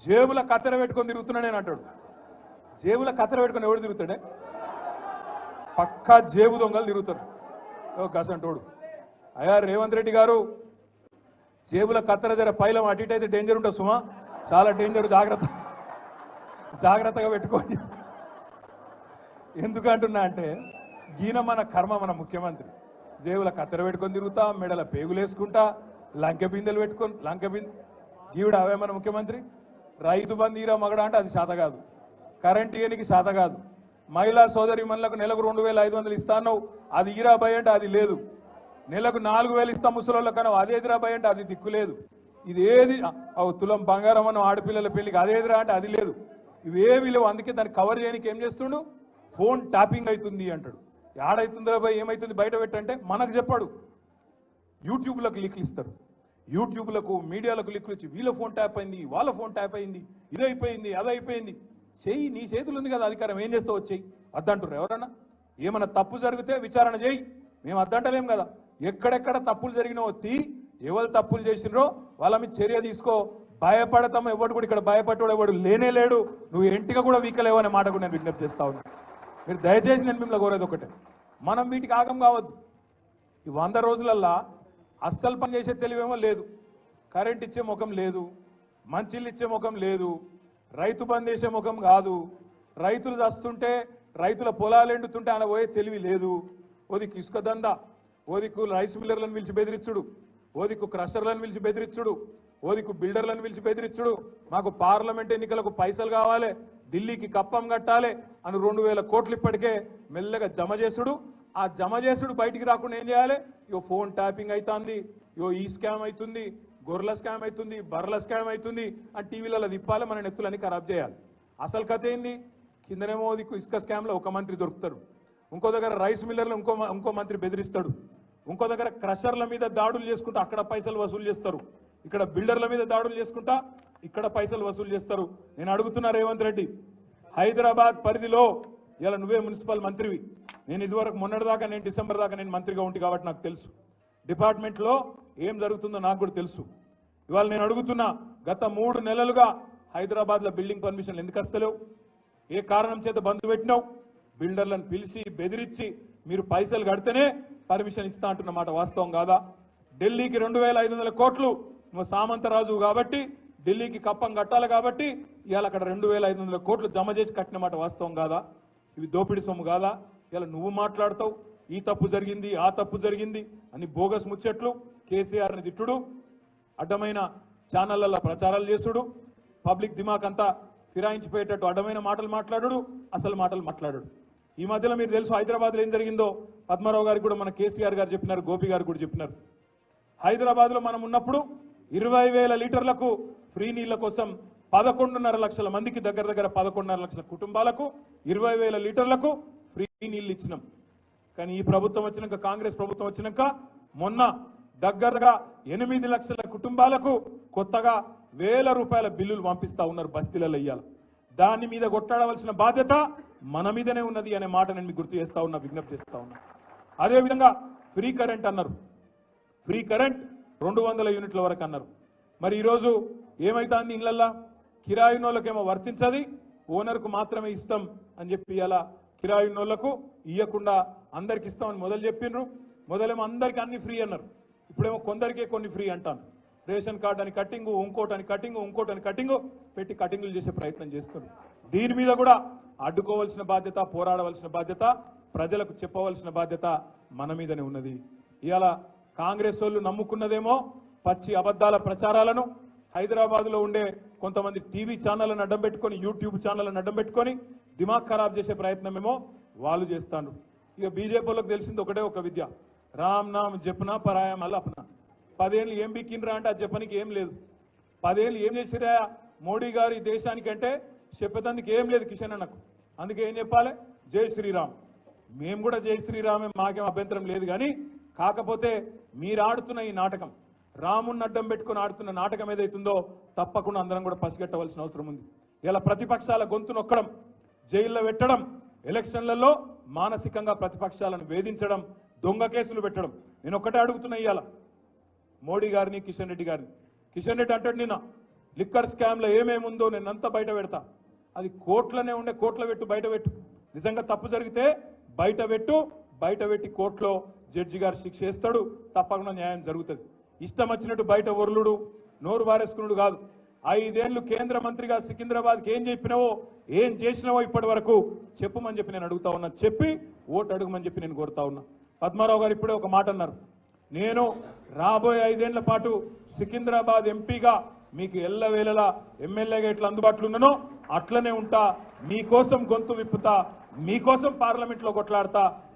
జేబుల కత్తెర పెట్టుకొని తిరుగుతున్నా నేను అంటాడు. జేబుల కత్తెర పెట్టుకొని ఎవడు తిరుగుతాడే? పక్కా జేబు దొంగలు తిరుగుతారు. గసంటోడు అయ్యా రేవంత్ రెడ్డి గారు, జేబుల కత్తెర జర పైలం అటు ఇటు అయితే డేంజర్ ఉంటుంది సుమా, చాలా డేంజర్, జాగ్రత్తగా పెట్టుకోండి. ఎందుకంటున్నా అంటే ఈయన మన కర్మ, మన ముఖ్యమంత్రి జేబుల కత్తెర పెట్టుకొని తిరుగుతా, మెడల పేగులు వేసుకుంటా, లంకె బిందెలు పెట్టుకొని గీవిడ అవే మన ముఖ్యమంత్రి. రైతు బంధు ఈరా మగడ అంటే అది శాత కాదు, కరెంట్ ఇయనికి శాత కాదు, మహిళా సోదరి మనులకు నెలకు 2500 ఇస్తాను అది ఈరా భయ అంటే అది లేదు, నెలకు 4000 ఇస్తాం ముసలోళ్ళకన్నా అదేదిరా భయ అంటే అది దిక్కులేదు, ఇదేది తులం బంగారం అన్న ఆడపిల్లల పెళ్లికి అదేదిరా అంటే అది లేదు, ఇవేవి లేవు. అందుకే దాన్ని కవర్ చేయడానికి ఏం చేస్తుండు, ఫోన్ ట్యాపింగ్ అవుతుంది అంటాడు. ఏడైతుందిరా భయ ఏమైతుంది బయట పెట్టంటే మనకు చెప్పాడు. యూట్యూబ్లకు లింకులు ఇస్తారు, యూట్యూబ్లకు మీడియాలకు లింకులు ఇచ్చి వీళ్ళ ఫోన్ ట్యాప్ అయింది, వాళ్ళ ఫోన్ ట్యాప్ అయింది, ఇదైపోయింది అదైపోయింది. చెయ్యి, నీ చేతులు ఉంది కదా అధికారం, ఏం చేస్తావు వచ్చేయి అద్దంటారు ఎవరన్నా. ఏమన్నా తప్పు జరిగితే విచారణ చేయి, మేము అద్దంటలేం కదా. ఎక్కడెక్కడ తప్పులు జరిగినావో ఎవరు తప్పులు చేసినరో వాళ్ళ మీద చర్య తీసుకో. భయపడతాము, ఎవడు కూడా ఇక్కడ భయపడ్డాడు ఎవడు లేనే లేడు, నువ్వు ఎంటిగా కూడా వీకలేవు అనే మాట కూడా నేను విజ్ఞప్తి చేస్తా ఉన్నా. మీరు దయచేసి నేను మిమ్మల్ని కోరేది ఒకటే, మనం వీటికి ఆగం కావద్దు. ఈ 100 రోజులల్లా అస్సలు పని చేసే తెలివేమో లేదు, కరెంట్ ఇచ్చే ముఖం లేదు, మంచిళ్ళు ఇచ్చే ముఖం లేదు, రైతు బంద్ చేసే ముఖం కాదు, రైతులు చస్తుంటే రైతుల పొలాలు ఎండుతుంటే ఆయన పోయే తెలివి లేదు. ఓదికు ఇసుక దందా, ఓదికు రైస్ మిల్లర్లను పిలిచి బెదిరించుడు, ఓదికు క్రషర్లను పిలిచి బెదిరించుడు, ఓదికు బిల్డర్లను పిలిచి బెదిరించుడు, మాకు పార్లమెంట్ ఎన్నికలకు పైసలు కావాలి, ఢిల్లీకి కప్పం కట్టాలి అని 2000 కోట్లు ఇప్పటికే మెల్లగా జమ చేసుడు. ఆ జమ చేసుడు బయటికి రాకుండా ఏం చేయాలి, ఇగో ఫోన్ ట్యాపింగ్ అవుతుంది, ఇగో ఈ స్కామ్ అవుతుంది, గొర్రెల స్కామ్ అవుతుంది, బర్రెల స్కామ్ అవుతుంది అని టీవీలలో తిప్పాలి, మన నెత్తులని ఖరాబ్ చేయాలి. అసలు కథ ఏంది, కిందనేమో ఇసుక స్కామ్లో ఒక మంత్రి దొరుకుతాడు, ఇంకో దగ్గర రైస్ మిల్లర్లు ఇంకో మంత్రి బెదిరిస్తాడు, ఇంకో దగ్గర క్రషర్ల మీద దాడులు చేసుకుంటా అక్కడ పైసలు వసూలు చేస్తారు, ఇక్కడ బిల్డర్ల మీద దాడులు చేసుకుంటా ఇక్కడ పైసలు వసూలు చేస్తారు. నేను అడుగుతున్నా రేవంత్ రెడ్డి, హైదరాబాద్ పరిధిలో ఇలా నువ్వే మున్సిపల్ మంత్రివి, నేను ఇదివరకు మొన్నటిదాకా నేను డిసెంబర్ దాకా నేను మంత్రిగా ఉంటి కాబట్టి నాకు తెలుసు డిపార్ట్మెంట్లో ఏం జరుగుతుందో నాకు కూడా తెలుసు. ఇవాళ నేను అడుగుతున్నా, గత 3 నెలలుగా హైదరాబాద్లో బిల్డింగ్ పర్మిషన్లు ఎందుకు వస్తలేవు, ఏ కారణం చేత బంద్ పెట్టినావు, బిల్డర్లను పిలిచి బెదిరించి మీరు పైసలు కడితేనే పర్మిషన్ ఇస్తా అంటున్న మాట వాస్తవం కాదా? ఢిల్లీకి 2500 కోట్లు నువ్వు సామంతరాజు కాబట్టి ఢిల్లీకి కప్పం కట్టాలి కాబట్టి ఇవాళ అక్కడ 2500 కోట్లు జమ చేసి కట్టిన మాట వాస్తవం కాదా? ఇవి దోపిడీ సొమ్ము కాదా? ఇలా నువ్వు మాట్లాడతావు ఈ తప్పు జరిగింది ఆ తప్పు జరిగింది అని బోగస్ ముచ్చట్లు, కేసీఆర్ని తిట్టుడు, అడ్డమైన ఛానళ్లలో ప్రచారాలు చేసుడు, పబ్లిక్ దిమాక్ అంతా ఫిరాయించిపోయేటట్టు అడ్డమైన మాటలు మాట్లాడు, అసలు మాటలు మాట్లాడు. ఈ మధ్యలో మీరు తెలుసు హైదరాబాద్లో ఏం జరిగిందో పద్మారావు గారికి కూడా మన కేసీఆర్ గారు చెప్పినారు, గోపి గారు కూడా చెప్పినారు. హైదరాబాద్లో మనం ఉన్నప్పుడు 20,000 లీటర్లకు ఫ్రీ నీళ్ల కోసం 11.5 లక్షల మందికి దగ్గర 11.5 లక్షల కుటుంబాలకు 20,000 లీటర్లకు ఫ్రీ నీళ్లు ఇచ్చినాం. కానీ ఈ ప్రభుత్వం వచ్చినాక, కాంగ్రెస్ ప్రభుత్వం వచ్చినాక మొన్న దగ్గరగా 8 లక్షల కుటుంబాలకు కొత్తగా 1000 రూపాయల బిల్లులు పంపిస్తా ఉన్నారు బస్తీలలో ఇయ్యాలి. దాని మీద కొట్టాడవలసిన బాధ్యత మన మీదనే ఉన్నది అనే మాట నేను మీకు గుర్తు చేస్తా ఉన్నా, విజ్ఞప్తి చేస్తా ఉన్నా. అదేవిధంగా ఫ్రీ కరెంట్ అన్నారు, ఫ్రీ కరెంట్ 200 యూనిట్ల వరకు అన్నారు. మరి ఈరోజు ఏమైతుంది, ఇళ్లల్లా కిరాయినోళ్ళకేమో వర్తించది, ఓనర్కు మాత్రమే ఇస్తాం అని చెప్పి ఇలా కిరాయినోళ్లకు ఇవ్వకుండా అందరికి ఇస్తామని మొదలు చెప్పిండ్రు. మొదలేమో అందరికీ అన్ని ఫ్రీ అన్నారు, ఇప్పుడేమో కొందరికే కొన్ని ఫ్రీ అంటాను. రేషన్ కార్డు అని కట్టింగు, ఇంకోటని కట్టింగు పెట్టి కటింగులు చేసే ప్రయత్నం చేస్తుంది. దీని మీద కూడా అడ్డుకోవాల్సిన బాధ్యత, పోరాడవలసిన బాధ్యత, ప్రజలకు చెప్పవలసిన బాధ్యత మన మీదనే ఉన్నది. ఇవాళ కాంగ్రెస్ వాళ్ళు నమ్ముకున్నదేమో పచ్చి అబద్ధాల ప్రచారాలను, హైదరాబాద్లో ఉండే కొంతమంది టీవీ ఛానళ్లను అడ్డం పెట్టుకొని, యూట్యూబ్ ఛానళ్లను అడ్డం పెట్టుకొని దిమాగ్ ఖరాబ్ చేసే ప్రయత్నమేమో వాళ్ళు చేస్తాను. ఇక బీజేపీలకు తెలిసింది ఒకటే ఒక విద్య, రామ్ నామ్ జపనా పరాయం అల్ల అప్నా. 10 ఏళ్ళు ఏం బిక్కినరా అంటే అది చెప్పనికి ఏం లేదు. 10 ఏళ్ళు ఏం చేసిరా మోడీ గారు ఈ దేశానికి అంటే చెప్పేందుకు ఏం లేదు కిషన్ అన్నకు. అందుకే ఏం చెప్పాలి, జై శ్రీరామ్. మేము కూడా జై శ్రీరామే, మాకేం అభ్యంతరం లేదు. కానీ కాకపోతే మీరు ఆడుతున్న ఈ నాటకం, రాముణ్ణి అడ్డం పెట్టుకుని ఆడుతున్న నాటకం ఏదైతుందో తప్పకుండా అందరం కూడా పసిగట్టవలసిన అవసరం ఉంది. ఇలా ప్రతిపక్షాల గొంతు నొక్కడం, జైల్లో పెట్టడం, ఎలక్షన్లలో మానసికంగా ప్రతిపక్షాలను వేధించడం, దొంగ కేసులు పెట్టడం. నేను ఒక్కటే అడుగుతున్నా ఇవాళ మోడీ గారిని, కిషన్ రెడ్డి గారిని. కిషన్ రెడ్డి అంటాడు, నిన్న లిక్కర్ స్కామ్లో ఏమేముందో నేను అంతా బయట పెడతా. అది కోర్టులోనే ఉండే, కోర్టులో పెట్టు, బయట పెట్టు. నిజంగా తప్పు జరిగితే బయట పెట్టు, బయట పెట్టి కోర్టులో జడ్జి గారు శిక్ష వేస్తాడు, తప్పకుండా న్యాయం జరుగుతుంది. ఇష్టం వచ్చినట్టు బయట ఒర్లుడు, నోరు వారేసుకున్నాడు కాదు. 5 ఏళ్లు కేంద్ర మంత్రిగా సికింద్రాబాద్కి ఏం చెప్పినావో, ఏం చేసినావో ఇప్పటి వరకు చెప్పమని చెప్పి నేను అడుగుతా ఉన్నా. చెప్పి ఓటు అడుగుమని చెప్పి నేను కోరుతా ఉన్నా. పద్మారావు గారు ఇప్పుడే ఒక మాట అన్నారు, నేను రాబోయే 5 ఏళ్ల పాటు సికింద్రాబాద్ ఎంపీగా మీకు ఎల్లవేళలా ఎమ్మెల్యేగా ఎట్లా అందుబాటులో ఉన్నానో అట్లనే ఉంటా. మీకోసం గొంతు విప్పుతా, మీకోసం పార్లమెంట్లో కొట్లాడతా.